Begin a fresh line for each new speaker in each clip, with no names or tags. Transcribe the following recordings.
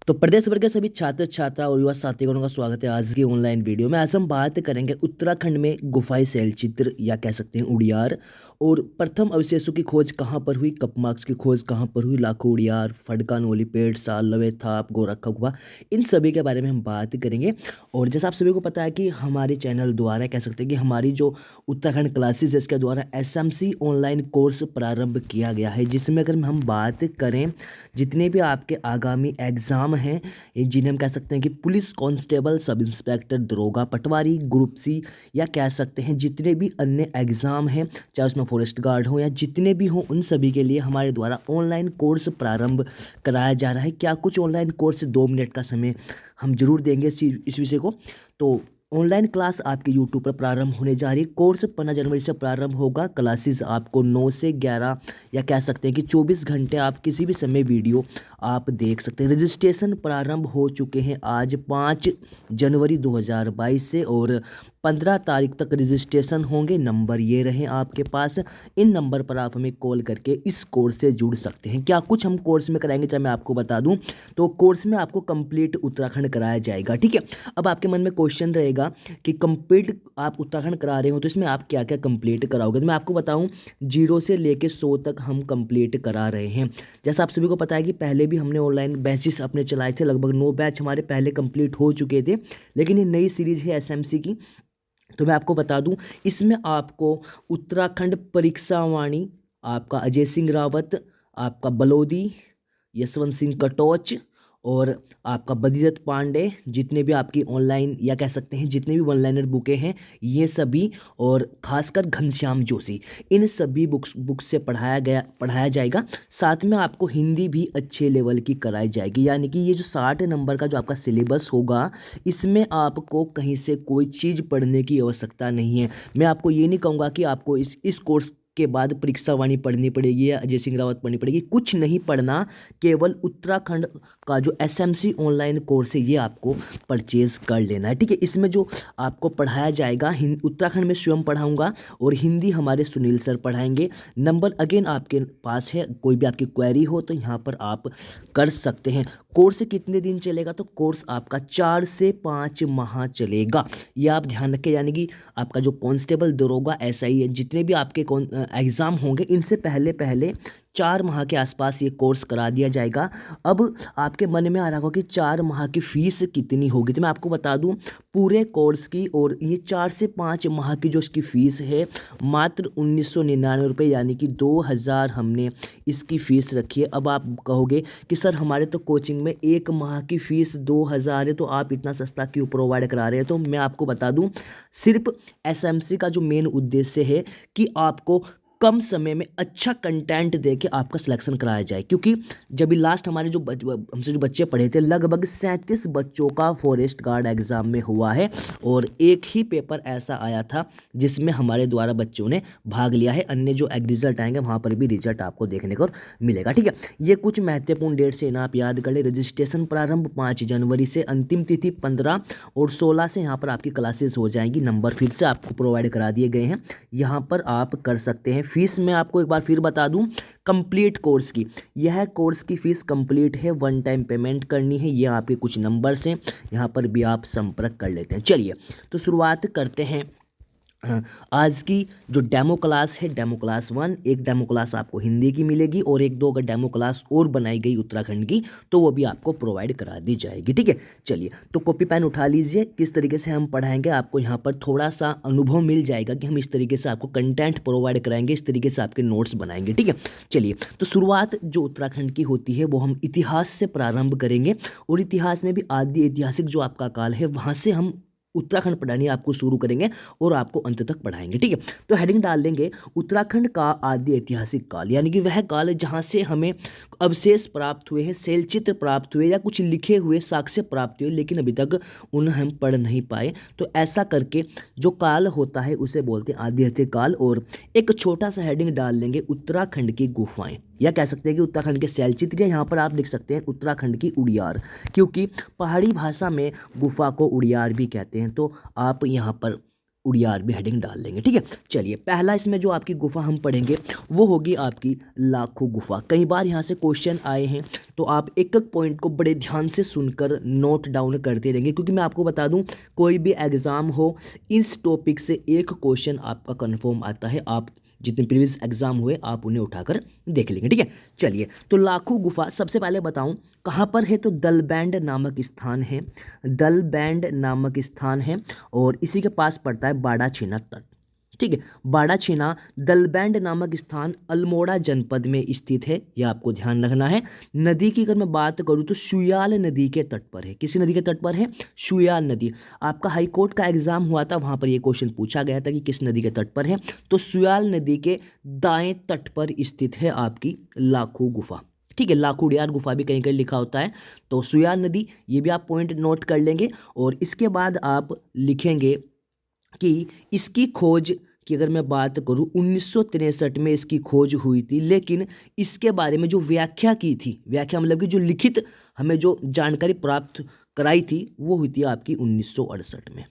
तो प्रदेश भर के सभी छात्र छात्रा और युवा साथीगणों का स्वागत है आज की ऑनलाइन वीडियो में। आज हम बात करेंगे उत्तराखंड में गुफाई शैलचित्र या कह सकते हैं उड़ियार, और प्रथम अवशेषों की खोज कहाँ पर हुई, कपमार्क्स की खोज कहाँ पर हुई, लाखों उड़ियार, फडका नोली, पेड़ साल, लवे थाप, गोरखा गुफा, इन सभी के बारे में हम बात करेंगे। और जैसा आप सभी को पता है कि हमारे चैनल द्वारा कह सकते हैं कि हमारी जो उत्तराखंड क्लासेज है इसके द्वारा एसएमसी ऑनलाइन कोर्स प्रारंभ किया गया है, जिसमें अगर हम बात करें जितने भी आपके आगामी एग्ज़ाम हैं, जिन्हें हम कह सकते हैं कि पुलिस कांस्टेबल, सब इंस्पेक्टर, दरोगा, पटवारी, ग्रुप सी, या कह सकते हैं जितने भी अन्य एग्ज़ाम हैं, चाहे उसमें फॉरेस्ट गार्ड हो या जितने भी हों, उन सभी के लिए हमारे द्वारा ऑनलाइन कोर्स प्रारंभ कराया जा रहा है। क्या कुछ ऑनलाइन कोर्स 2 मिनट का समय हम जरूर देंगे इस विषय को। तो ऑनलाइन क्लास आपके यूट्यूब पर प्रारंभ होने जा रही है। कोर्स 15 जनवरी से प्रारंभ होगा। क्लासेस आपको 9 से 11 या कह सकते हैं कि 24 घंटे आप किसी भी समय वीडियो आप देख सकते हैं। रजिस्ट्रेशन प्रारंभ हो चुके हैं आज 5 जनवरी 2022 से, और 15 तारीख तक रजिस्ट्रेशन होंगे। नंबर ये रहे आपके पास, इन नंबर पर आप हमें कॉल करके इस कोर्स से जुड़ सकते हैं। क्या कुछ हम कोर्स में कराएंगे, चाहे मैं आपको बता दूं, तो कोर्स में आपको कंप्लीट उत्तराखंड कराया जाएगा। ठीक है, अब आपके मन में क्वेश्चन रहेगा कि कंप्लीट आप उत्तराखंड करा रहे हो तो इसमें आप क्या क्या कंप्लीट कराओगे। तो मैं आपको बताऊं, 0 से लेके 100 तक हम कंप्लीट करा रहे हैं। जैसा आप सभी को पता है कि पहले भी हमने ऑनलाइन बैचेस अपने चलाए थे, लगभग 9 बैच हमारे पहले कंप्लीट हो चुके थे, लेकिन ये नई सीरीज है एसएमसी की। तो मैं आपको बता दूं, इसमें आपको उत्तराखंड परीक्षा वाणी, आपका अजय सिंह रावत, आपका बलोदी, यशवंत सिंह कटोच, और आपका बदिरत पांडे, जितने भी आपकी ऑनलाइन या कह सकते हैं जितने भी वन लाइनर बुकें हैं ये सभी, और खासकर घनश्याम जोशी, इन सभी बुक्स से पढ़ाया जाएगा। साथ में आपको हिंदी भी अच्छे लेवल की कराई जाएगी, यानी कि ये जो 60 नंबर का जो आपका सिलेबस होगा, इसमें आपको कहीं से कोई चीज़ पढ़ने की आवश्यकता नहीं है। मैं आपको ये नहीं कहूँगा कि आपको इस कोर्स के बाद परीक्षा वाणी पढ़नी पड़ेगी या अजय सिंह रावत पढ़नी पड़ेगी, कुछ नहीं पढ़ना। केवल उत्तराखंड का जो एसएमसी ऑनलाइन कोर्स है ये आपको परचेज कर लेना है। ठीक है, इसमें जो आपको पढ़ाया जाएगा, उत्तराखंड में स्वयं पढ़ाऊंगा और हिंदी हमारे सुनील सर पढ़ाएंगे। नंबर अगेन आपके पास है, कोई भी आपकी क्वेरी हो तो यहाँ पर आप कर सकते हैं। कोर्स कितने दिन चलेगा, तो कोर्स आपका 4 से 5 माह चलेगा, ये आप ध्यान रखें। यानी कि आपका जो कांस्टेबल, दरोगा, एसआई है, जितने भी आपके एग्ज़ाम होंगे, इनसे पहले पहले 4 माह के आसपास ये कोर्स करा दिया जाएगा। अब आपके मन में आ रहा होगा कि 4 माह की फ़ीस कितनी होगी, तो मैं आपको बता दूं, पूरे कोर्स की और ये 4 से 5 माह की जो इसकी फ़ीस है मात्र 1999 रुपये, यानी कि 2000 हमने इसकी फ़ीस रखी है। अब आप कहोगे कि सर हमारे तो कोचिंग में 1 माह की फ़ीस 2000 है, तो आप इतना सस्ता क्यों प्रोवाइड करा रहे हैं। तो मैं आपको बता दूं, सिर्फ एसएमसी का जो मेन उद्देश्य है कि आपको कम समय में अच्छा कंटेंट दे के आपका सिलेक्शन कराया जाए। क्योंकि जब भी लास्ट हमारे जो हमसे जो बच्चे पढ़े थे, लगभग 37 बच्चों का फॉरेस्ट गार्ड एग्ज़ाम में हुआ है, और एक ही पेपर ऐसा आया था जिसमें हमारे द्वारा बच्चों ने भाग लिया है। अन्य जो रिजल्ट आएंगे वहाँ पर भी रिजल्ट आपको देखने को मिलेगा। ठीक है, ये कुछ महत्वपूर्ण डेट से आप याद कर ले। रजिस्ट्रेशन प्रारंभ 5 जनवरी से, अंतिम तिथि 15 और 16 से यहाँ पर आपकी क्लासेस हो जाएंगी। नंबर फिर से आपको प्रोवाइड करा दिए गए हैं, यहाँ पर आप कर सकते हैं। फीस मैं आपको एक बार फिर बता दूं, कंप्लीट कोर्स की, यह कोर्स की फ़ीस कंप्लीट है, वन टाइम पेमेंट करनी है। ये आपके कुछ नंबर्स हैं, यहाँ पर भी आप संपर्क कर लेते हैं। चलिए तो शुरुआत करते हैं। आज की जो डेमो क्लास है, डेमो क्लास 1, एक डेमो क्लास आपको हिंदी की मिलेगी, और 1-2 अगर डेमो क्लास और बनाई गई उत्तराखंड की तो वो भी आपको प्रोवाइड करा दी जाएगी। ठीक है, चलिए तो कॉपी पेन उठा लीजिए। किस तरीके से हम पढ़ाएंगे, आपको यहाँ पर थोड़ा सा अनुभव मिल जाएगा कि हम इस तरीके से आपको कंटेंट प्रोवाइड कराएंगे, इस तरीके से आपके नोट्स बनाएंगे। ठीक है, चलिए तो शुरुआत जो उत्तराखंड की होती है वो हम इतिहास से प्रारंभ करेंगे, और इतिहास में भी आदि ऐतिहासिक जो आपका काल है वहाँ से हम उत्तराखंड पढ़ानी आपको शुरू करेंगे और आपको अंत तक पढ़ाएंगे। ठीक है, तो हेडिंग डाल देंगे उत्तराखंड का आदि ऐतिहासिक काल, यानी कि वह काल जहाँ से हमें अवशेष प्राप्त हुए हैं, शैलचित्र प्राप्त हुए या कुछ लिखे हुए साक्ष्य प्राप्त हुए, लेकिन अभी तक उन्हें हम पढ़ नहीं पाए। तो ऐसा करके जो काल होता है उसे बोलते हैं आदि ऐतिहासिक काल। और एक छोटा सा हेडिंग डाल लेंगे उत्तराखंड की गुफाएं, या कह सकते हैं कि उत्तराखंड के शैलचित्र, या यहाँ पर आप लिख सकते हैं उत्तराखंड की उड़ियार, क्योंकि पहाड़ी भाषा में गुफा को उड़ियार भी कहते हैं। तो आप यहाँ पर उड़ियार भी हेडिंग डाल लेंगे। ठीक है, चलिए पहला इसमें जो आपकी गुफा हम पढ़ेंगे वो होगी आपकी लाखों गुफा। कई बार यहाँ से क्वेश्चन आए हैं, तो आप एक एक पॉइंट को बड़े ध्यान से सुनकर नोट डाउन करते रहेंगे, क्योंकि मैं आपको बता दूं कोई भी एग्ज़ाम हो इस टॉपिक से एक क्वेश्चन आपका कन्फर्म आता है। आप जितने प्रीवियस एग्जाम हुए आप उन्हें उठाकर देख लेंगे। ठीक है, चलिए तो लाखों गुफा सबसे पहले बताऊं कहाँ पर है, तो दलबैंड नामक स्थान है। दलबैंड नामक स्थान है और इसी के पास पड़ता है बाड़ाछीना तट। ठीक है, बाड़ाछीना दलबैंड नामक स्थान अल्मोड़ा जनपद में स्थित है, यह आपको ध्यान रखना है। नदी की अगर मैं बात करूं तो सुयाल नदी के तट पर है। किसी नदी के तट पर है? सुयाल नदी। आपका हाई कोर्ट का एग्जाम हुआ था, वहां पर यह क्वेश्चन पूछा गया था कि किस नदी के तट पर है, तो सुयाल नदी के दाएं तट पर स्थित है आपकी लाखों गुफा। ठीक है, लाखों उड़ियार गुफा भी कहीं कहीं लिखा होता है, तो सुयाल नदी, ये भी आप पॉइंट नोट कर लेंगे। और इसके बाद आप लिखेंगे कि इसकी खोज की अगर मैं बात करूं 1963 में इसकी खोज हुई थी, लेकिन इसके बारे में जो व्याख्या की थी, व्याख्या मतलब कि जो लिखित हमें जो जानकारी प्राप्त कराई थी वो हुई थी आपकी 1968 में।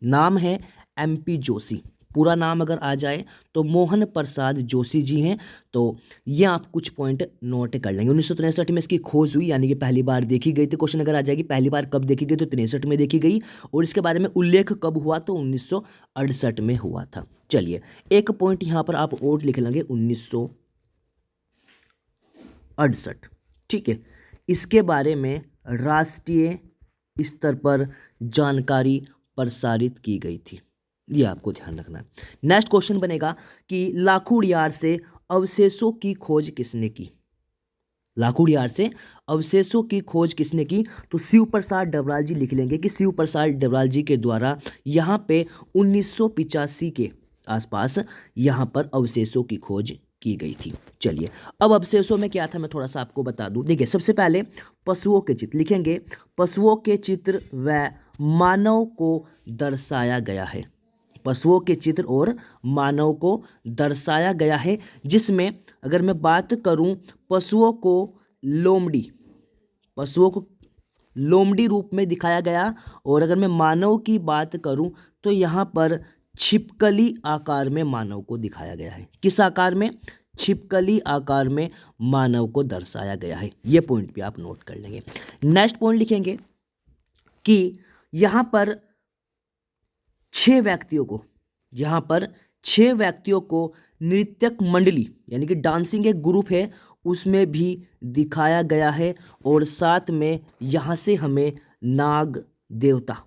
नाम है MP जोशी। पूरा नाम अगर आ जाए तो मोहन प्रसाद जोशी जी हैं। तो ये आप कुछ पॉइंट नोट कर लेंगे। 1963 में इसकी खोज हुई, यानी कि पहली बार देखी गई थी। क्वेश्चन अगर आ जाएगी पहली बार कब देखी गई, तो 63 में देखी गई। और इसके बारे में उल्लेख कब हुआ, तो 1968 में हुआ था। चलिए एक पॉइंट यहाँ पर आप और लिख लेंगे 1968। ठीक है, इसके बारे में राष्ट्रीय स्तर पर जानकारी प्रसारित की गई थी, ये आपको ध्यान रखना है। नेक्स्ट क्वेश्चन बनेगा कि लाखों उड़ियार से अवशेषों की खोज किसने की? लाखों उड़ियार से अवशेषों की खोज किसने की, तो शिव प्रसाद डबराल जी लिख लेंगे कि शिव प्रसाद डबराल जी के द्वारा यहाँ पे 1985 के आसपास यहाँ पर अवशेषों की खोज की गई थी। चलिए अब अवशेषों में क्या था मैं थोड़ा सा आपको बता दूं। देखिए सबसे पहले पशुओं के चित्र लिखेंगे। पशुओं के चित्र व मानव को दर्शाया गया है। पशुओं के चित्र और मानव को दर्शाया गया है, जिसमें अगर मैं बात करूं पशुओं को लोमड़ी रूप में दिखाया गया, और अगर मैं मानव की बात करूं तो यहाँ पर छिपकली आकार में मानव को दिखाया गया है। किस आकार में? छिपकली आकार में मानव को दर्शाया गया है। ये पॉइंट भी आप नोट कर लेंगे। नेक्स्ट पॉइंट लिखेंगे कि यहाँ पर 6 व्यक्तियों को नृत्यक मंडली यानी कि डांसिंग एक ग्रुप है उसमें भी दिखाया गया है, और साथ में यहाँ से हमें नाग देवता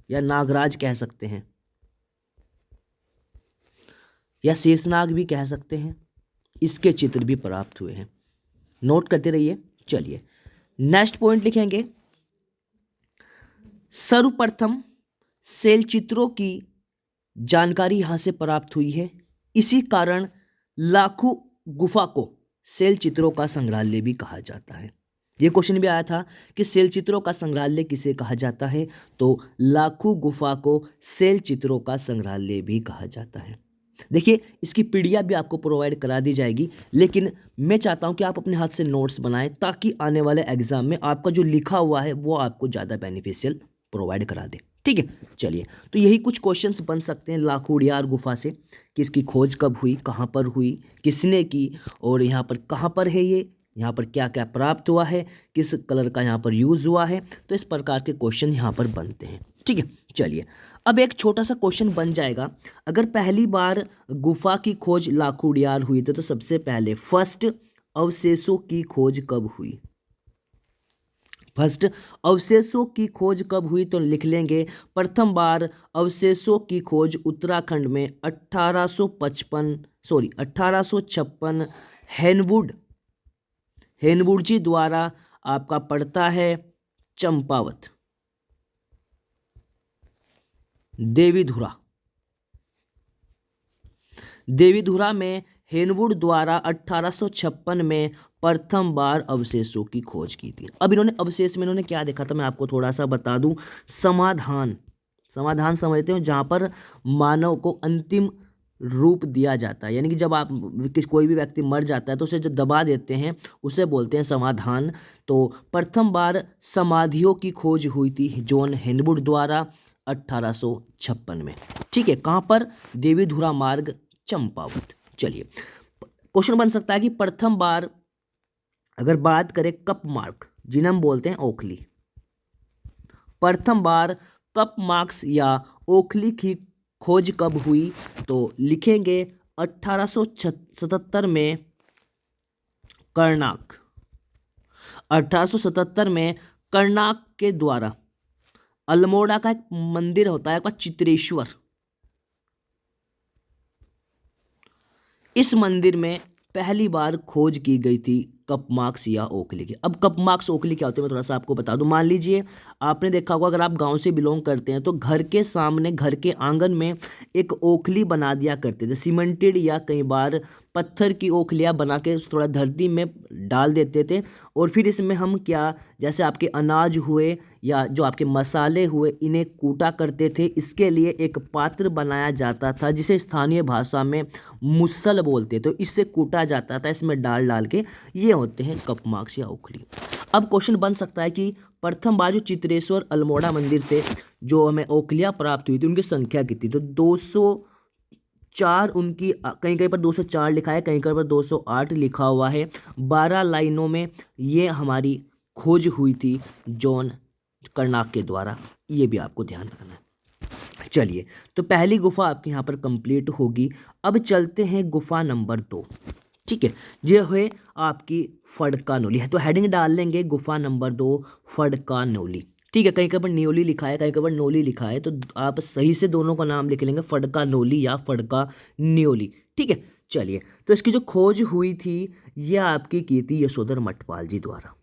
या नागराज कह सकते हैं, या शेषनाग भी कह सकते हैं, इसके चित्र भी प्राप्त हुए हैं। नोट करते रहिए। चलिए नेक्स्ट पॉइंट लिखेंगे, सर्वप्रथम शैल चित्रों की जानकारी यहाँ से प्राप्त हुई है। इसी कारण लाखों गुफा को शैल चित्रों का संग्रहालय भी कहा जाता है। ये क्वेश्चन भी आया था कि शैल चित्रों का संग्रहालय किसे कहा जाता है, तो लाखों गुफा को शैल चित्रों का संग्रहालय भी कहा जाता है। देखिए इसकी पीडीएफ भी आपको प्रोवाइड करा दी जाएगी, लेकिन मैं चाहता हूं कि आप अपने हाथ से नोट्स बनाएं ताकि आने वाले एग्जाम में आपका जो लिखा हुआ है वो आपको ज़्यादा बेनिफिशियल प्रोवाइड करा दे। ठीक है, चलिए तो यही कुछ क्वेश्चंस बन सकते हैं लाखों उड़ियार गुफा से कि इसकी खोज कब हुई, कहाँ पर हुई, किसने की, और यहाँ पर कहाँ पर है ये, यहाँ पर क्या क्या प्राप्त हुआ है, किस कलर का यहाँ पर यूज़ हुआ है। तो इस प्रकार के क्वेश्चन यहाँ पर बनते हैं। ठीक है, चलिए अब एक छोटा सा क्वेश्चन बन जाएगा, अगर पहली बार गुफा की खोज लाखों उड़ियार हुई थी तो सबसे पहले फर्स्ट अवशेषों की खोज कब हुई? फर्स्ट अवशेषों की खोज कब हुई, तो लिख लेंगे प्रथम बार अवशेषों की खोज उत्तराखंड में 1856 हेनवुड जी द्वारा आपका पड़ता है चंपावत देवीधुरा में हेनवुड द्वारा 1856 में प्रथम बार अवशेषों की खोज की थी। अब इन्होंने क्या देखा था मैं आपको थोड़ा सा बता दूं। समाधान समझते हो, जहां पर मानव को अंतिम रूप दिया जाता है, यानी कि जब आप कोई भी व्यक्ति मर जाता है तो उसे जो दबा देते हैं उसे बोलते हैं समाधान। तो प्रथम बार समाधियों की खोज हुई थी जॉन हेनवुड द्वारा 1856 में। ठीक है, कहाँ पर? देवीधुरा मार्ग, चंपावत। चलिए, क्वेश्चन बन सकता है कि प्रथम बार अगर बात करें कप मार्क, जिन्हें हम बोलते हैं ओखली, प्रथम बार कप मार्क्स या ओखली की खोज कब हुई? तो लिखेंगे 1877 में कर्नाक, 1877 में कर्नाक के द्वारा। अल्मोड़ा का एक मंदिर होता है आपका चित्रेश्वर, इस मंदिर में पहली बार खोज की गई थी कपमार्क्स या ओखली की। अब कपमार्क्स ओखली क्या होते हैं मैं थोड़ा सा आपको बता दूं। मान लीजिए आपने देखा होगा, अगर आप गांव से बिलोंग करते हैं तो घर के सामने, घर के आंगन में एक ओखली बना दिया करते थे, सीमेंटेड या कई बार पत्थर की ओखलियाँ बना के थोड़ा धरती में डाल देते थे। और फिर इसमें हम क्या, जैसे आपके अनाज हुए या जो आपके मसाले हुए, इन्हें कूटा करते थे। इसके लिए एक पात्र बनाया जाता था जिसे स्थानीय भाषा में मुसल बोलते, तो इससे कूटा जाता था, इसमें डाल डाल के। ये होते हैं कपमार्क्स या ओखली। अब क्वेश्चन बन सकता है कि प्रथम बार जो चित्रेश्वर अल्मोड़ा मंदिर से जो हमें ओखलियाँ प्राप्त हुई थी उनकी संख्या कितनी? तो 204 उनकी, कहीं कहीं पर 204 लिखा है, कहीं कहीं पर 208 लिखा हुआ है। 12 लाइनों में ये हमारी खोज हुई थी जॉन कर्नाक के द्वारा, ये भी आपको ध्यान रखना है। चलिए, तो पहली गुफा आपके यहाँ पर कंप्लीट होगी। अब चलते हैं गुफा नंबर 2। ठीक है, ये है आपकी फड़का नौली है, तो हेडिंग डाल लेंगे गुफा नंबर 2 फड़का नौली। ठीक है, कहीं कहीं पर न्योली लिखा है, कहीं कहीं पर नौली लिखा है, तो आप सही से दोनों का नाम लिख लेंगे, फड़का नौली या फड़का न्योली। ठीक है, चलिए, तो इसकी जो खोज हुई थी ये आपकी की थी यशोधर मठपाल जी द्वारा।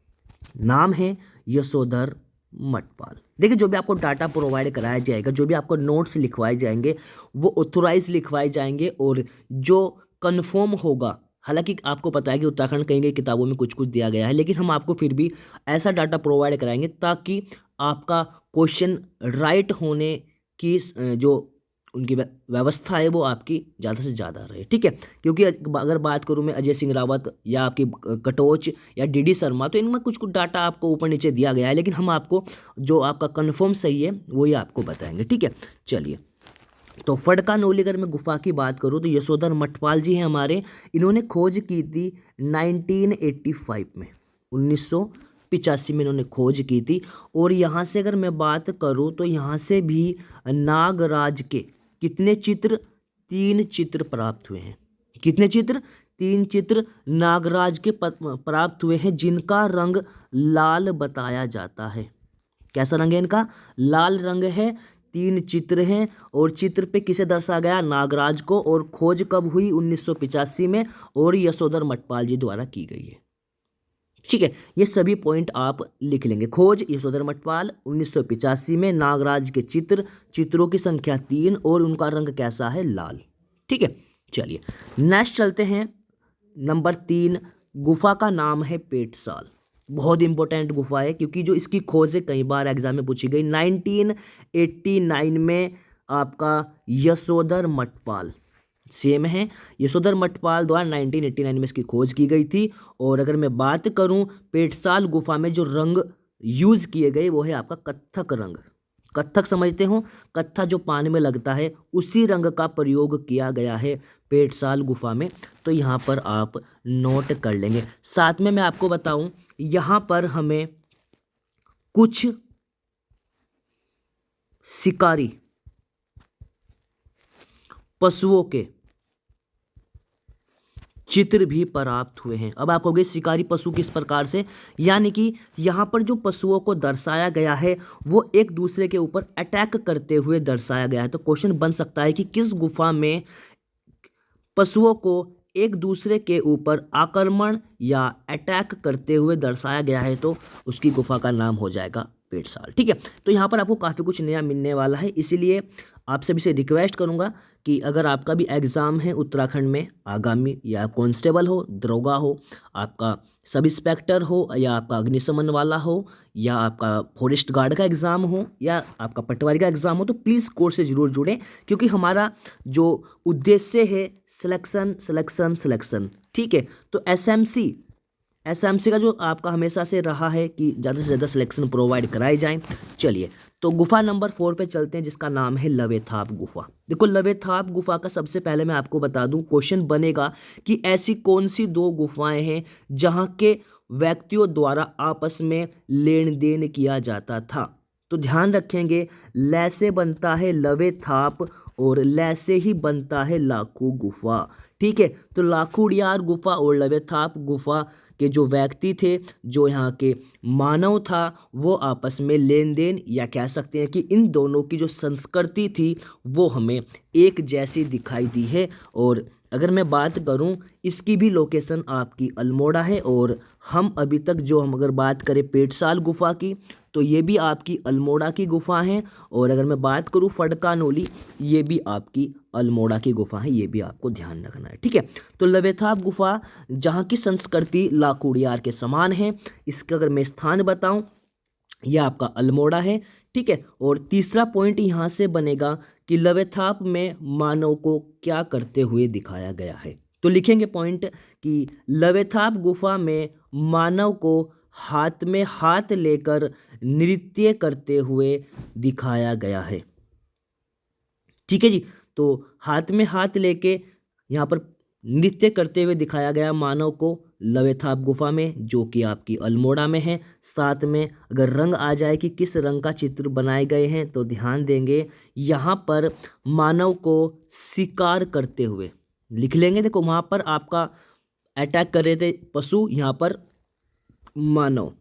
नाम है यशोधर मठपाल। देखिए, जो भी आपको डाटा प्रोवाइड कराया जाएगा, जो भी आपको नोट्स लिखवाए जाएंगे वो ऑथोराइज लिखवाए जाएंगे, और जो कन्फर्म होगा, हालांकि आपको पता है कि उत्तराखंड कहीं कहीं किताबों में कुछ कुछ दिया गया है, लेकिन हम आपको फिर भी ऐसा डाटा प्रोवाइड कराएंगे ताकि आपका क्वेश्चन राइट होने की जो उनकी व्यवस्था है वो आपकी ज़्यादा से ज़्यादा रहे। ठीक है, क्योंकि अगर बात करूँ मैं अजय सिंह रावत या आपकी कटोच या डीडी शर्मा, तो इनमें कुछ कुछ डाटा आपको ऊपर नीचे दिया गया है, लेकिन हम आपको जो आपका कन्फर्म सही है वही आपको बताएंगे। ठीक है, चलिए, तो फड़का नौली अगर मैं गुफा की बात करूँ तो यशोधर मठपाल जी हैं हमारे, इन्होंने खोज की थी 1985 में, 1985 में इन्होंने खोज की थी। और यहाँ से अगर मैं बात करूँ तो यहाँ से भी नागराज के कितने चित्र? 3 चित्र प्राप्त हुए हैं। कितने चित्र? 3 चित्र नागराज के प्राप्त हुए हैं, जिनका रंग लाल बताया जाता है। कैसा रंग है इनका? लाल रंग है। 3 चित्र हैं, और चित्र पे किसे दर्शाया गया? नागराज को। और खोज कब हुई? 1985 में, और यशोधर मठपाल जी द्वारा की गई है। ठीक है, ये सभी पॉइंट आप लिख लेंगे। खोज यशोधर मठपाल, 1985 में, नागराज के चित्र, चित्रों की संख्या 3, और उनका रंग कैसा है? लाल। ठीक है, चलिए नेक्स्ट चलते हैं। नंबर 3, गुफा का नाम है पेटसाल। बहुत इंपॉर्टेंट गुफा है, क्योंकि जो इसकी खोज है कई बार एग्जाम में पूछी गई। 1989 में आपका यशोधर मठपाल, सेम है, यशोधर मठपाल द्वारा 1989 में इसकी खोज की गई थी। और अगर मैं बात करूं पेटसाल गुफा में जो रंग यूज किए गए वो है आपका कत्थक रंग। कत्थक समझते हो? कत्था जो पानी में लगता है, उसी रंग का प्रयोग किया गया है पेटसाल गुफा में। तो यहाँ पर आप नोट कर लेंगे। साथ में मैं आपको बताऊं, यहाँ पर हमें कुछ शिकारी पशुओं के चित्र भी प्राप्त हुए हैं। अब आप कहोगे शिकारी पशु किस प्रकार से? यानी कि यहाँ पर जो पशुओं को दर्शाया गया है वो एक दूसरे के ऊपर अटैक करते हुए दर्शाया गया है। तो क्वेश्चन बन सकता है कि किस गुफा में पशुओं को एक दूसरे के ऊपर आक्रमण या अटैक करते हुए दर्शाया गया है? तो उसकी गुफा का नाम हो जाएगा पेटसाल। ठीक है, तो यहाँ पर आपको काफ़ी कुछ नया मिलने वाला है, इसीलिए आप सभी से रिक्वेस्ट करूँगा कि अगर आपका भी एग्ज़ाम है उत्तराखंड में आगामी, या कांस्टेबल हो, दरोगा हो, आपका सब इंस्पेक्टर हो, या आपका अग्निशमन वाला हो, या आपका फॉरेस्ट गार्ड का एग्ज़ाम हो, या आपका पटवारी का एग्ज़ाम हो, तो प्लीज़ कोर्स से ज़रूर जुड़ें, क्योंकि हमारा जो उद्देश्य है सिलेक्शन सिलेक्शन सिलेक्शन। ठीक है, तो एसएमसी एसएमसी का जो आपका हमेशा से रहा है कि ज़्यादा से ज़्यादा सिलेक्शन प्रोवाइड कराए जाएं। चलिए, तो गुफा नंबर 4 पे चलते हैं, जिसका नाम है लवेथाप गुफा। देखो, लवेथाप गुफा का सबसे पहले मैं आपको बता दूं, क्वेश्चन बनेगा कि ऐसी कौन सी दो गुफाएं हैं जहां के व्यक्तियों द्वारा आपस में लेन देन किया जाता था। तो ध्यान रखेंगे, लै से बनता है लवेथाप और लै से ही बनता है लाखू गुफा। ठीक है, तो लाखू उड़ियार गुफा और लवेथाप गुफा के जो व्यक्ति थे, जो यहाँ के मानव था, वो आपस में लेन देन, या कह सकते हैं कि इन दोनों की जो संस्कृति थी वो हमें एक जैसी दिखाई दी है। और अगर मैं बात करूं, इसकी भी लोकेशन आपकी अल्मोड़ा है। और हम अभी तक जो हम अगर बात करें पेटसाल गुफा की, तो ये भी आपकी अल्मोड़ा की गुफा है। और अगर मैं बात करूं फड़कानोली, ये भी आपकी अल्मोड़ा की गुफा है, ये भी आपको ध्यान रखना है। ठीक है, तो लवेथाप गुफा जहाँ की संस्कृति लाखोड़ियार के समान है, इसका अगर मैं स्थान बताऊं, यह आपका अल्मोड़ा है। ठीक है, और तीसरा पॉइंट यहाँ से बनेगा कि लवेथाप में मानव को क्या करते हुए दिखाया गया है। तो लिखेंगे पॉइंट कि लवेथाप गुफा में मानव को हाथ में हाथ लेकर नृत्य करते हुए दिखाया गया है। ठीक है जी, तो हाथ में हाथ लेके यहाँ पर नृत्य करते हुए दिखाया गया मानव को लवेथाप गुफा में, जो कि आपकी अल्मोड़ा में है। साथ में अगर रंग आ जाए कि किस रंग का चित्र बनाए गए हैं, तो ध्यान देंगे यहाँ पर मानव को शिकार करते हुए लिख लेंगे। देखो, वहाँ पर आपका अटैक कर रहे थे पशु, यहाँ पर मानव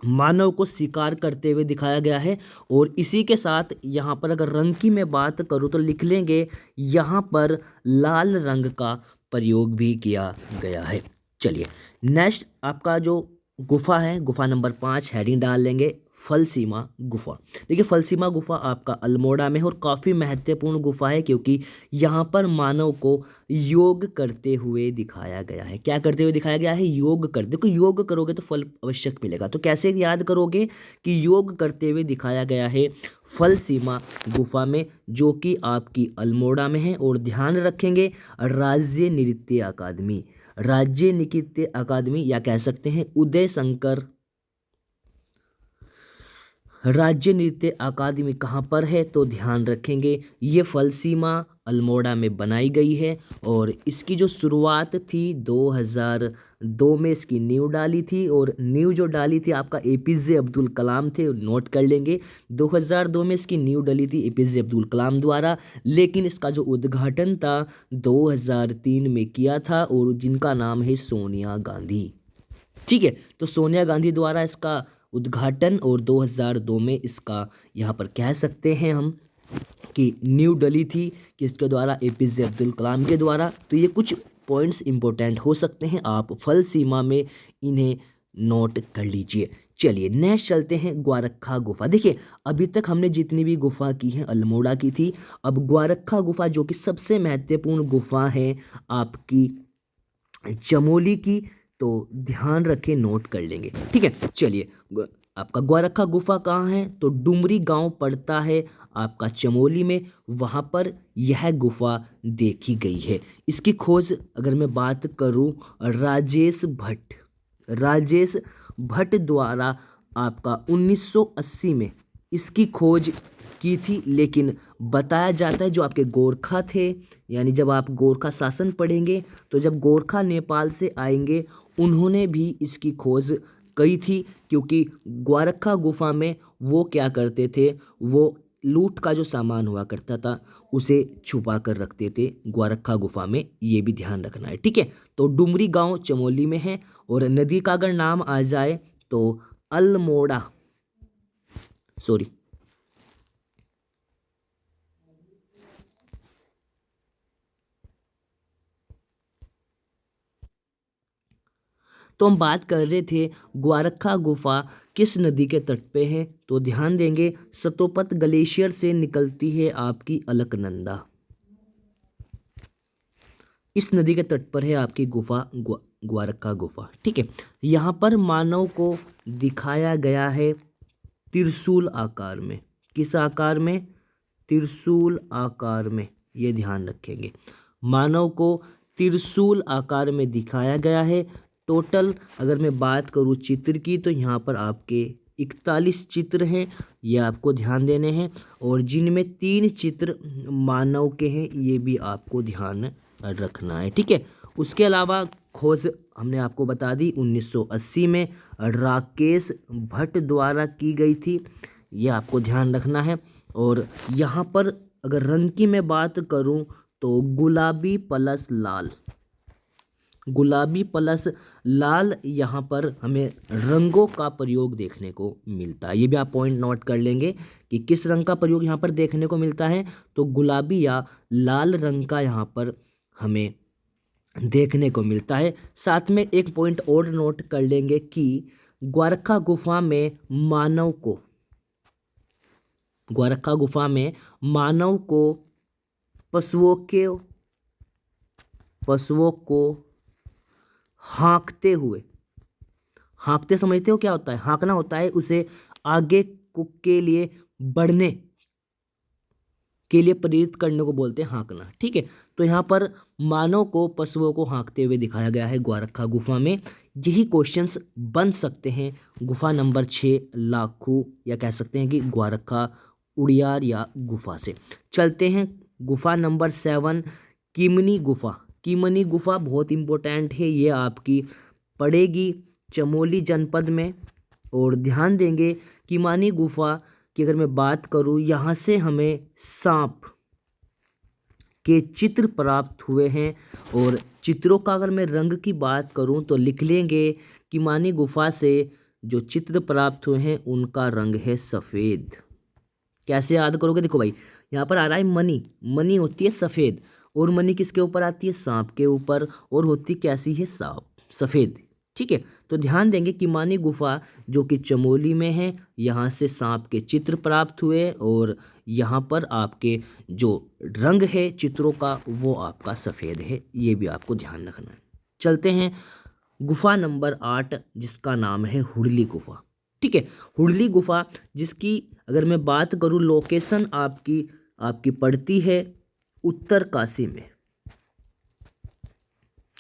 मानव को शिकार करते हुए दिखाया गया है। और इसी के साथ यहाँ पर अगर रंग की मैं बात करूँ, तो लिख लेंगे यहाँ पर लाल रंग का प्रयोग भी किया गया है। चलिए, नेक्स्ट आपका जो गुफा है, गुफा नंबर 5 हेडिंग डाल लेंगे फलसीमा गुफा। देखिए, फलसीमा गुफा आपका अल्मोड़ा में है और काफ़ी महत्वपूर्ण गुफा है, क्योंकि यहाँ पर मानव को योग करते हुए दिखाया गया है। क्या करते हुए दिखाया गया है? योग कर। देखो, योग करोगे तो फल अवश्य मिलेगा। तो कैसे याद करोगे कि योग करते हुए दिखाया गया है फलसीमा गुफा में, जो कि आपकी अल्मोड़ा में है। और ध्यान रखेंगे, राज्य नृत्य अकादमी, राज्य नृत्य अकादमी, या कह सकते हैं उदय शंकर राज्य नृत्य अकादमी कहाँ पर है? तो ध्यान रखेंगे, ये फलसीमा अल्मोड़ा में बनाई गई है। और इसकी जो शुरुआत थी 2002 में इसकी नींव डाली थी। और नींव जो डाली थी आपका एपीजे अब्दुल कलाम थे, नोट कर लेंगे। 2002 में इसकी नींव डली थी एपीजे अब्दुल कलाम द्वारा, लेकिन इसका जो उद्घाटन था 2003 में किया था, और जिनका नाम है सोनिया गांधी। ठीक है, तो सोनिया गांधी द्वारा इसका उद्घाटन, और 2002 में इसका यहाँ पर कह सकते हैं हम कि नींव डली थी किसके द्वारा? एपीजे अब्दुल कलाम के द्वारा। तो ये कुछ पॉइंट्स इंपॉर्टेंट हो सकते हैं, आप फल सीमा में इन्हें नोट कर लीजिए। चलिए, नेक्स्ट चलते हैं ग्वारखा गुफा। देखिए, अभी तक हमने जितनी भी गुफा की है अल्मोड़ा की थी। अब ग्वारखा गुफा, जो कि सबसे महत्वपूर्ण गुफा है आपकी चमोली की, तो ध्यान रखें, नोट कर लेंगे। ठीक है, चलिए, आपका ग्वारखा गुफा कहाँ है? तो डुमरी गांव पड़ता है आपका चमोली में, वहाँ पर यह गुफा देखी गई है। इसकी खोज अगर मैं बात करूँ राजेश भट्ट द्वारा आपका 1980 में इसकी खोज की थी। लेकिन बताया जाता है जो आपके गोरखा थे, यानी जब आप गोरखा शासन पढ़ेंगे, तो जब गोरखा नेपाल से आएंगे, उन्होंने भी इसकी खोज करी थी। क्योंकि ग्वारखा गुफा में वो क्या करते थे, वो लूट का जो सामान हुआ करता था उसे छुपा कर रखते थे ग्वारखा गुफा में, ये भी ध्यान रखना है। ठीक है, तो डुमरी गांव चमोली में है। और नदी का अगर नाम आ जाए तो अल्मोड़ा, सॉरी, तो हम बात कर रहे थे ग्वारखा गुफा किस नदी के तट पे है? तो ध्यान देंगे, सतोपत ग्लेशियर से निकलती है आपकी अलकनंदा, इस नदी के तट पर है आपकी गुफा ग्वारखा गुफा। ठीक है, यहाँ पर मानव को दिखाया गया है त्रिशूल आकार में। किस आकार में? त्रिशूल आकार में, ये ध्यान रखेंगे, मानव को त्रिशूल आकार में दिखाया गया है। टोटल अगर मैं बात करूँ चित्र की तो यहाँ पर आपके 41 चित्र हैं, ये आपको ध्यान देने हैं। और जिनमें 3 चित्र मानव के हैं, ये भी आपको ध्यान रखना है, ठीक है। उसके अलावा खोज हमने आपको बता दी 1980 में राकेश भट्ट द्वारा की गई थी, ये आपको ध्यान रखना है। और यहाँ पर अगर रंग की मैं बात करूँ तो गुलाबी प्लस लाल, गुलाबी प्लस लाल यहाँ पर हमें रंगों का प्रयोग देखने को मिलता है। ये भी आप पॉइंट नोट कर लेंगे कि किस रंग का प्रयोग यहाँ पर देखने को मिलता है, तो गुलाबी या लाल रंग का यहाँ पर हमें देखने को मिलता है। साथ में एक पॉइंट और नोट कर लेंगे कि ग्वारखा गुफा में ग्वारखा गुफा में मानव को पशुओं को हाँकते समझते हो क्या होता है? हाँकना होता है उसे आगे के लिए बढ़ने के लिए प्रेरित करने को बोलते हैं हाँकना, ठीक है। तो यहाँ पर मानव को पशुओं को हाँकते हुए दिखाया गया है ग्वारखा गुफा में। यही क्वेश्चंस बन सकते हैं गुफा नंबर 6 लाखू, या कह सकते हैं कि ग्वारखा उड़ियार या गुफा से। चलते हैं गुफा नंबर 7 कीमनी गुफा। कीमनी गुफा बहुत इंपॉर्टेंट है, ये आपकी पड़ेगी चमोली जनपद में। और ध्यान देंगे कीमानी गुफा की अगर मैं बात करूं, यहाँ से हमें सांप के चित्र प्राप्त हुए हैं। और चित्रों का अगर मैं रंग की बात करूं तो लिख लेंगे कीमानी गुफा से जो चित्र प्राप्त हुए हैं उनका रंग है सफ़ेद। कैसे याद करोगे? देखो भाई, यहाँ पर आ रहा है मनी होती है सफ़ेद, और मनी किसके ऊपर आती है? सांप के ऊपर, और होती कैसी है? सांप सफ़ेद, ठीक है। तो ध्यान देंगे कि कीमानी गुफा जो कि चमोली में है, यहाँ से सांप के चित्र प्राप्त हुए, और यहाँ पर आपके जो रंग है चित्रों का वो आपका सफ़ेद है, ये भी आपको ध्यान रखना है। चलते हैं गुफा नंबर 8 जिसका नाम है हुडली गुफा, ठीक है। हुडली गुफा जिसकी अगर मैं बात करूँ लोकेशन आपकी पड़ती है उत्तरकाशी में।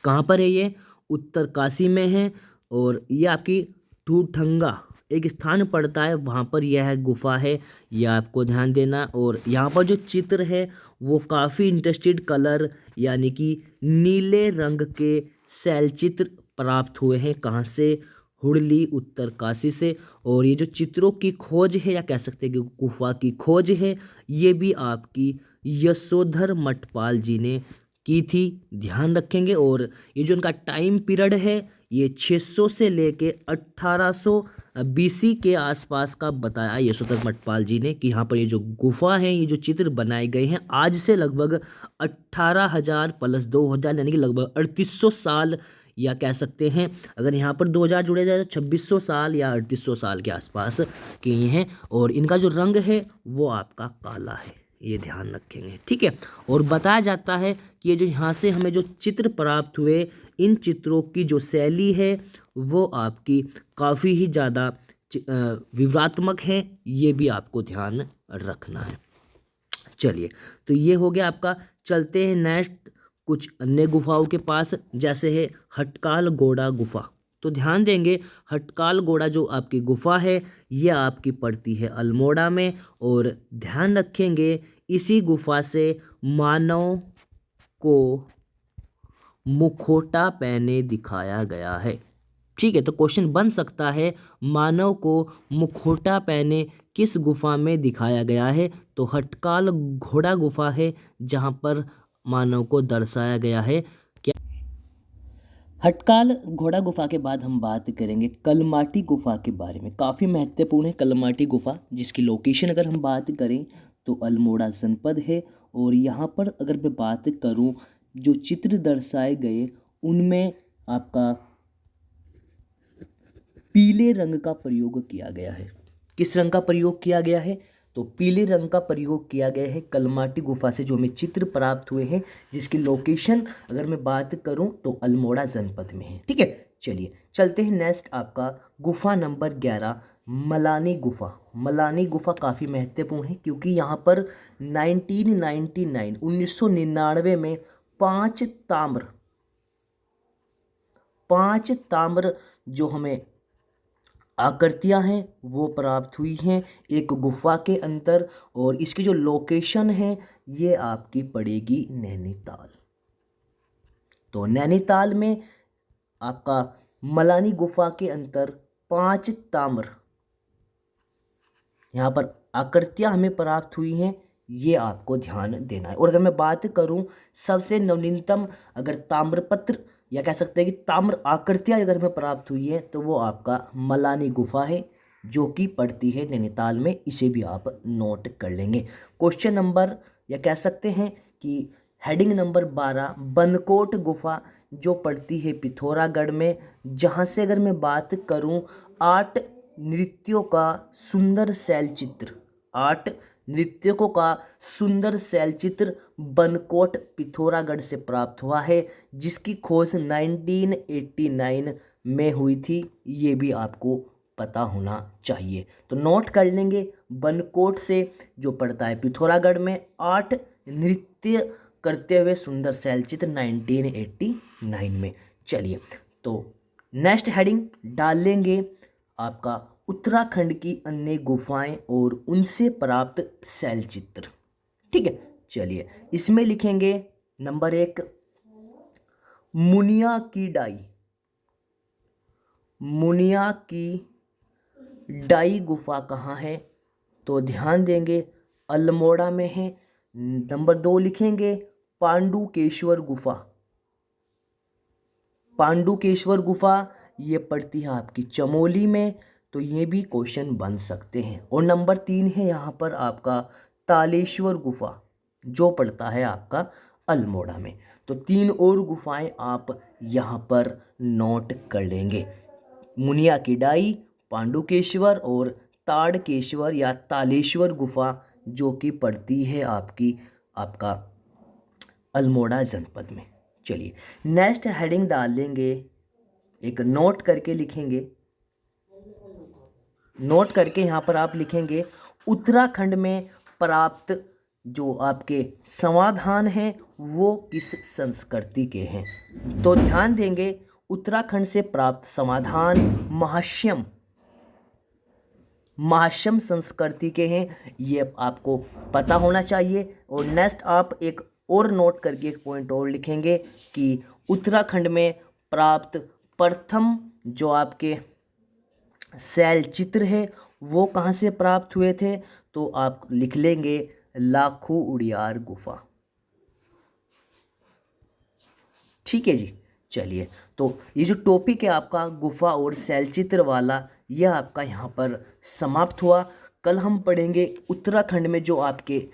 कहाँ पर है ये? उत्तरकाशी में है। और ये आपकी टूठंगा एक स्थान पड़ता है, वहाँ पर यह गुफा है, यह आपको ध्यान देना। और यहाँ पर जो चित्र है वो काफ़ी इंटरेस्टेड कलर यानी कि नीले रंग के शैल चित्र प्राप्त हुए हैं। कहाँ से? हुडली उत्तरकाशी से। और ये जो चित्रों की खोज है, या कह सकते हैं कि गुफा की खोज है, ये भी आपकी यशोधर मठपाल जी ने की थी, ध्यान रखेंगे। और ये जो उनका टाइम पीरियड है ये 600 से लेके 1800 BC के आसपास का बताया यशोधर मठपाल जी ने कि यहाँ पर ये जो गुफा है, ये जो चित्र बनाए गए हैं आज से लगभग 18,000 प्लस 2,000 यानी कि लगभग 3800 साल, या कह सकते हैं अगर यहाँ पर 2000 जुड़े जाए तो 2600 साल या 3800 साल के आसपास के हैं। और इनका जो रंग है वो आपका काला है, ये ध्यान रखेंगे, ठीक है। और बताया जाता है कि ये जो यहाँ से हमें जो चित्र प्राप्त हुए, इन चित्रों की जो शैली है वो आपकी काफ़ी ही ज़्यादा विवरात्मक है, ये भी आपको ध्यान रखना है। चलिए, तो ये हो गया आपका। चलते हैं नेक्स्ट कुछ अन्य गुफाओं के पास, जैसे है हटकाल गोड़ा गुफा। तो ध्यान देंगे हटकाल गोड़ा जो आपकी गुफा है ये आपकी पड़ती है अल्मोड़ा में। और ध्यान रखेंगे इसी गुफा से मानव को मुखौटा पहने दिखाया गया है, ठीक है। तो क्वेश्चन बन सकता है मानव को मुखौटा पहने किस गुफा में दिखाया गया है? तो हटकाल घोड़ा गुफा है जहाँ पर मानव को दर्शाया गया है। क्या हटकाल घोड़ा गुफा के बाद हम बात करेंगे कलमाटी गुफा के बारे में। काफ़ी महत्वपूर्ण है कलमाटी गुफा, जिसकी लोकेशन अगर हम बात करें तो अल्मोड़ा जनपद है। और यहाँ पर अगर मैं बात करूँ जो चित्र दर्शाए गए उनमें आपका पीले रंग का प्रयोग किया गया है। किस रंग का प्रयोग किया गया है? तो पीले रंग का प्रयोग किया गया है कलमाटी गुफा से जो हमें चित्र प्राप्त हुए हैं, जिसकी लोकेशन अगर मैं बात करूं तो अल्मोड़ा जनपद में है, ठीक है। चलिए चलते हैं नेक्स्ट आपका गुफा नंबर 11 मलानी गुफा। मलानी गुफा काफ़ी महत्वपूर्ण है क्योंकि यहाँ पर 1999 में 5 5 ताम्र जो हमें आकृतियां हैं वो प्राप्त हुई हैं एक गुफा के अंदर, और इसकी जो लोकेशन है ये आपकी पड़ेगी नैनीताल। तो नैनीताल में आपका मलानी गुफा के अंदर 5 ताम्र यहाँ पर आकृतियां हमें प्राप्त हुई हैं, ये आपको ध्यान देना है। और अगर मैं बात करूं सबसे नवीनतम अगर ताम्रपत्र या कह सकते हैं कि ताम्र आकृतियां अगर हमें प्राप्त हुई है तो वो आपका मलानी गुफा है जो कि पड़ती है नैनीताल में, इसे भी आप नोट कर लेंगे। क्वेश्चन नंबर या कह सकते हैं कि हेडिंग नंबर 12 बनकोट गुफा जो पड़ती है पिथौरागढ़ में, जहाँ से अगर मैं बात करूँ 8 नृत्यों का सुंदर शैलचित्र, 8 नृत्यकों का सुंदर शैलचित्र बनकोट पिथौरागढ़ से प्राप्त हुआ है, जिसकी खोज 1989 में हुई थी, ये भी आपको पता होना चाहिए। तो नोट कर लेंगे बनकोट से जो पड़ता है पिथौरागढ़ में 8 नृत्य करते हुए सुंदर शैलचित्र 1989 में। चलिए तो नेक्स्ट हेडिंग डाल लेंगे आपका उत्तराखंड की अन्य गुफाएं और उनसे प्राप्त शैलचित्र। ठीक है, चलिए इसमें लिखेंगे नंबर 1 मुनिया की डाई। मुनिया की डाई गुफा कहाँ है? तो ध्यान देंगे अल्मोड़ा में है। नंबर 2 लिखेंगे पांडुकेश्वर गुफा। पांडुकेश्वर गुफा ये पड़ती है आपकी चमोली में, तो ये भी क्वेश्चन बन सकते हैं। और नंबर 3 है यहाँ पर आपका तालेश्वर गुफा जो पड़ता है आपका अल्मोड़ा में। तो 3 और गुफाएं आप यहाँ पर नोट कर लेंगे, मुनिया की डाई, पांडुकेश्वर और ताड़केश्वर या तालेश्वर गुफा जो कि पड़ती है आपका अल्मोड़ा जनपद में। चलिए नेक्स्ट हेडिंग डाल लेंगे, एक नोट करके लिखेंगे, नोट करके यहाँ पर आप लिखेंगे उत्तराखंड में प्राप्त जो आपके समाधान हैं वो किस संस्कृति के हैं। तो ध्यान देंगे उत्तराखंड से प्राप्त समाधान महाश्यम संस्कृति के हैं, ये आपको पता होना चाहिए। और नेक्स्ट आप एक और नोट करके एक पॉइंट और लिखेंगे कि उत्तराखंड में प्राप्त प्रथम जो आपके शैलचित्र है वो कहाँ से प्राप्त हुए थे, तो आप लिख लेंगे लाखू उड़ियार गुफा। ठीक है जी, चलिए तो ये जो टॉपिक है आपका गुफा और शैलचित्र वाला, यह आपका यहाँ पर समाप्त हुआ। कल हम पढ़ेंगे उत्तराखंड में जो आपके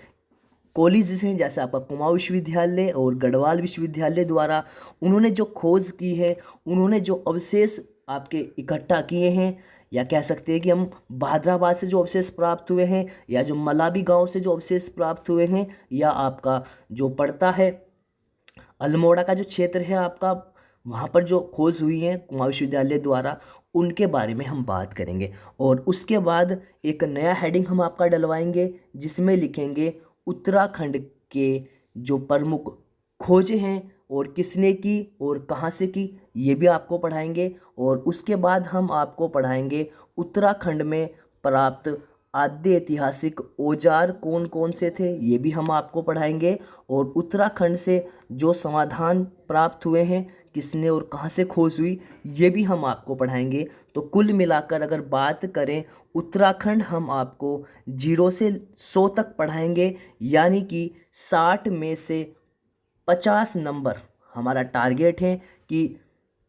कॉलेजेस हैं, जैसे आपका कुमाऊं विश्वविद्यालय और गढ़वाल विश्वविद्यालय द्वारा उन्होंने जो खोज की है, उन्होंने जो अवशेष आपके इकट्ठा किए हैं, या कह सकते हैं कि हम भादराबाद से जो अवशेष प्राप्त हुए हैं, या जो मलाबी गांव से जो अवशेष प्राप्त हुए हैं, या आपका जो पड़ता है अल्मोड़ा का जो क्षेत्र है आपका, वहाँ पर जो खोज हुई है कुमाऊं विश्वविद्यालय द्वारा, उनके बारे में हम बात करेंगे। और उसके बाद एक नया हेडिंग हम आपका डलवाएंगे जिसमें लिखेंगे उत्तराखंड के जो प्रमुख खोजें हैं और किसने की और कहाँ से की, ये भी आपको पढ़ाएंगे। और उसके बाद हम आपको पढ़ाएंगे उत्तराखंड में प्राप्त आद्य ऐतिहासिक औजार कौन कौन से थे, ये भी हम आपको पढ़ाएंगे। और उत्तराखंड से जो समाधान प्राप्त हुए हैं किसने और कहाँ से खोज हुई, ये भी हम आपको पढ़ाएंगे। तो कुल मिलाकर अगर बात करें उत्तराखंड हम आपको 0 से 100 तक पढ़ाएंगे, यानी कि 60 में से 50 नंबर हमारा टारगेट है कि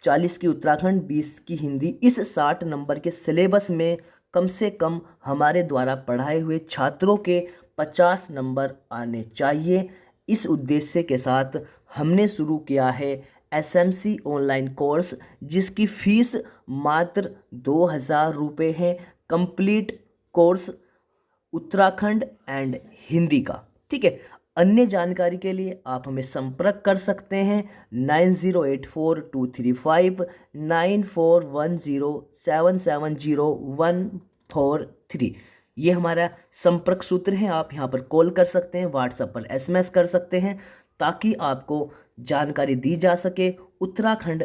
40 की उत्तराखंड 20 की हिंदी, इस 60 नंबर के सिलेबस में कम से कम हमारे द्वारा पढ़ाए हुए छात्रों के 50 नंबर आने चाहिए। इस उद्देश्य के साथ हमने शुरू किया है एसएमसी ऑनलाइन कोर्स, जिसकी फ़ीस मात्र 2000 रुपये है। Complete course Uttarakhand and Hindi का। ठीक है, अन्य जानकारी के लिए आप हमें संपर्क कर सकते हैं 9084235941077014 ये हमारा संपर्क सूत्र है। आप यहाँ पर कॉल कर सकते हैं, व्हाट्सएप पर एसएमएस कर सकते हैं, ताकि आपको जानकारी दी जा सके उत्तराखंड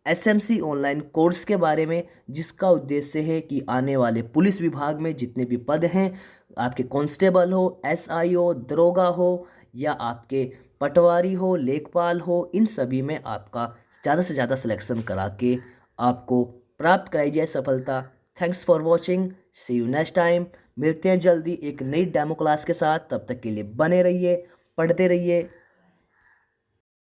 एसएमसी ऑनलाइन कोर्स के बारे में, जिसका उद्देश्य है कि आने वाले पुलिस विभाग में जितने भी पद हैं, आपके कांस्टेबल हो, एसआई हो, दरोगा हो या आपके पटवारी हो, लेखपाल हो, इन सभी में आपका ज़्यादा से ज़्यादा सिलेक्शन करा के आपको प्राप्त कराई जाए सफलता। Thanks for watching, see you next time. मिलते हैं जल्दी एक नई डेमो क्लास के साथ, तब तक के लिए बने रहिए, पढ़ते रहिए।